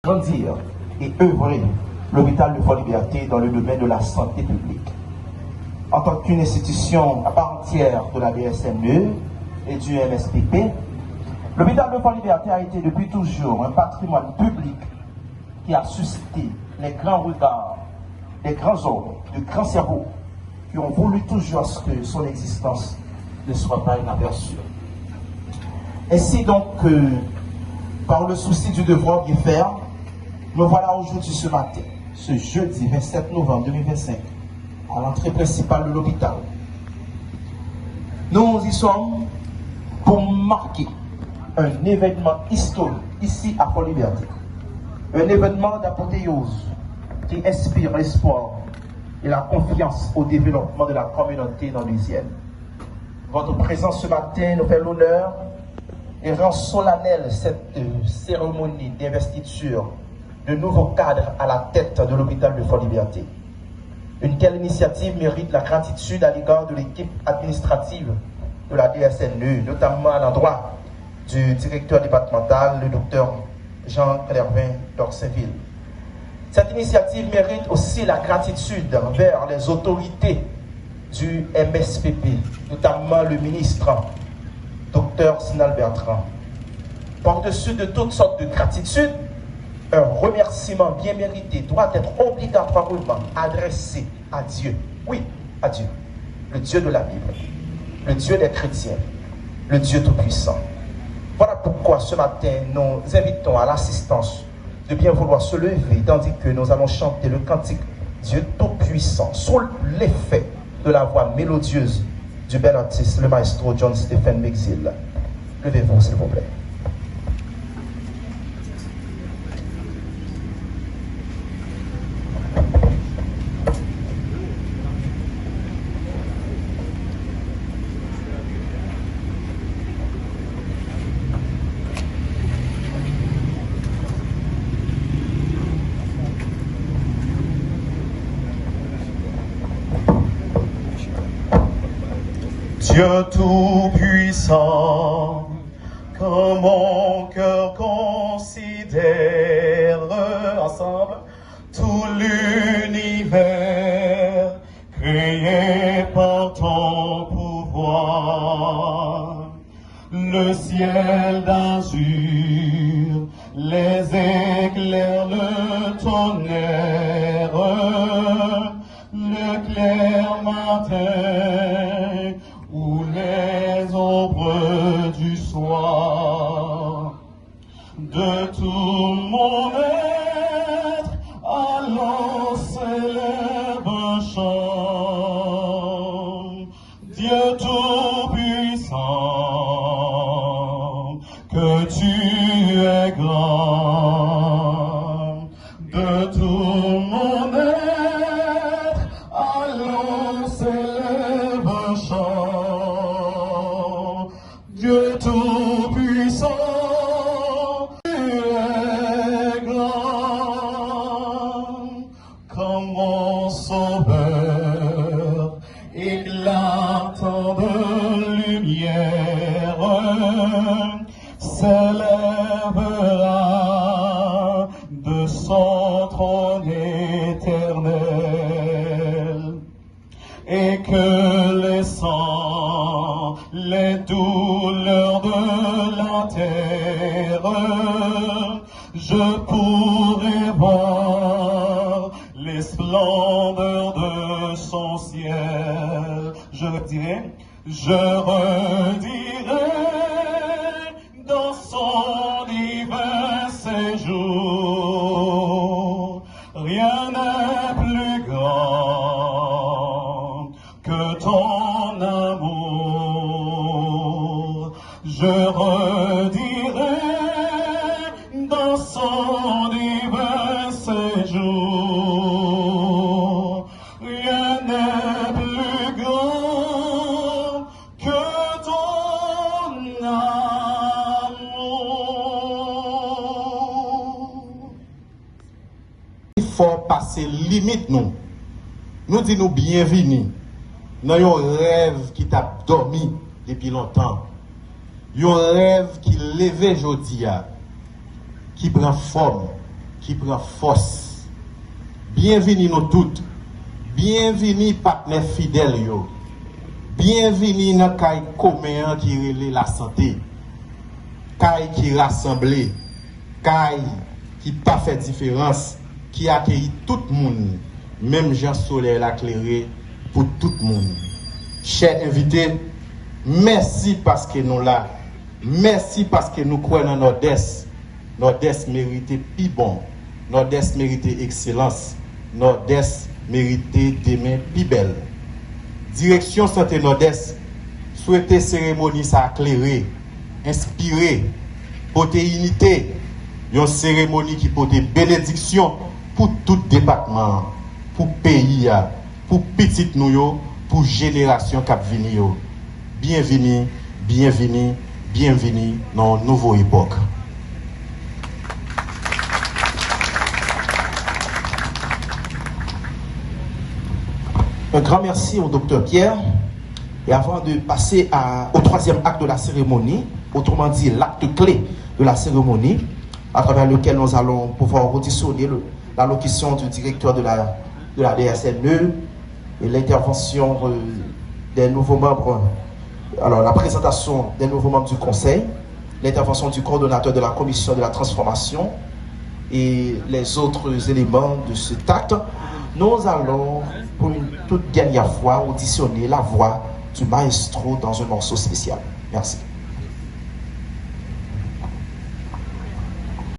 Grandir et œuvrer l'hôpital de Fort-Liberté dans le domaine de la santé publique. En tant qu'une institution à part entière de la DSNE et du MSPP, l'hôpital de Fort-Liberté a été depuis toujours un patrimoine public qui a suscité les grands regards, les grands hommes, de grands cerveaux qui ont voulu toujours que son existence ne soit pas inaperçue. Ainsi donc, par le souci du devoir bien faire, nous voilà aujourd'hui ce matin, ce jeudi 27 novembre 2025, à l'entrée principale de l'hôpital. Nous y sommes pour marquer un événement historique ici à Fort-Liberté. Un événement d'apothéose qui inspire l'espoir et la confiance au développement de la communauté norvégienne. Votre présence ce matin nous fait l'honneur et rend solennelle cette cérémonie d'investiture de nouveaux cadres à la tête de l'hôpital de Fort-Liberté. Une telle initiative mérite la gratitude à l'égard de l'équipe administrative de la DSNE, notamment à l'endroit du directeur départemental, le docteur Jean-Clervin d'Orsainville. Cette initiative mérite aussi la gratitude envers les autorités du MSPP, notamment le ministre, docteur Sinal Bertrand. Par-dessus de toutes sortes de gratitude, un remerciement bien mérité doit être obligatoirement adressé à Dieu. Oui, à Dieu, le Dieu de la Bible, le Dieu des chrétiens, le Dieu tout-puissant. Voilà pourquoi ce matin, nous invitons à l'assistance de bien vouloir se lever, tandis que nous allons chanter le cantique Dieu tout-puissant, sous l'effet de la voix mélodieuse du bel artiste, le maestro John Stephen Mexil. Levez-vous, s'il vous plaît. Dieu tout-puissant, quand mon cœur considère ensemble tout l'univers créé par ton pouvoir, le ciel d'azur, les éclairs, le tonnerre, le clair matin, ou les ombres du soir. De tout mon être, allons s'élève un chant. Dieu tout-puissant, que tu es grand. De tout mon être, allons s'élève un chant. Dieu tout-puissant, tu es grand, comme mon sauveur, éclatant de lumière, s'élèvera de son trône éternel, et que les sangs, les douleurs de la terre, je pourrai voir les splendeurs de son ciel. Je redirai dans son divin séjour, rien n'est plus grand que ton amour. Je redirai dans son divin séjour, rien n'est plus grand que ton amour. Il faut passer limite nous. Nous disons bienvenue dans un rêve qui t'a dormi depuis longtemps. Un rêve qui levait aujourd'hui, qui prend forme, qui prend force. Bienvenue nous toutes. Bienvenue partenaires fidèles yo. Bienvenue dans caille commun qui relève la santé. Caille qui rassemble, caille qui pas fait différence, qui accueille tout le monde, même Jean Soleil éclairé pour tout le monde. Chers invités, merci parce que nous là. Merci parce que nous croyons dans Nord-Est. Nord-Est mérite plus bon. Nord-Est mérite excellence. Nord-Est mérite demain plus belle. Direction Santé Nord-Est souhaite cérémonie ça éclairé, inspiré, porter unité, une cérémonie qui porte bénédiction pour tout département, pour pays, pour petit nous, pour génération qui venir. Bienvenue, bienvenue, bienvenue dans une nouvelle époque. Un grand merci au docteur Pierre. Et avant de passer au troisième acte de la cérémonie, autrement dit l'acte clé de la cérémonie, à travers lequel nous allons pouvoir auditionner l'allocution du directeur de la DSNE et l'intervention des nouveaux membres, alors la présentation des nouveaux membres du conseil, l'intervention du coordonnateur de la commission de la transformation et les autres éléments de cet acte, nous allons pour une toute dernière fois auditionner la voix du maestro dans un morceau spécial. Merci.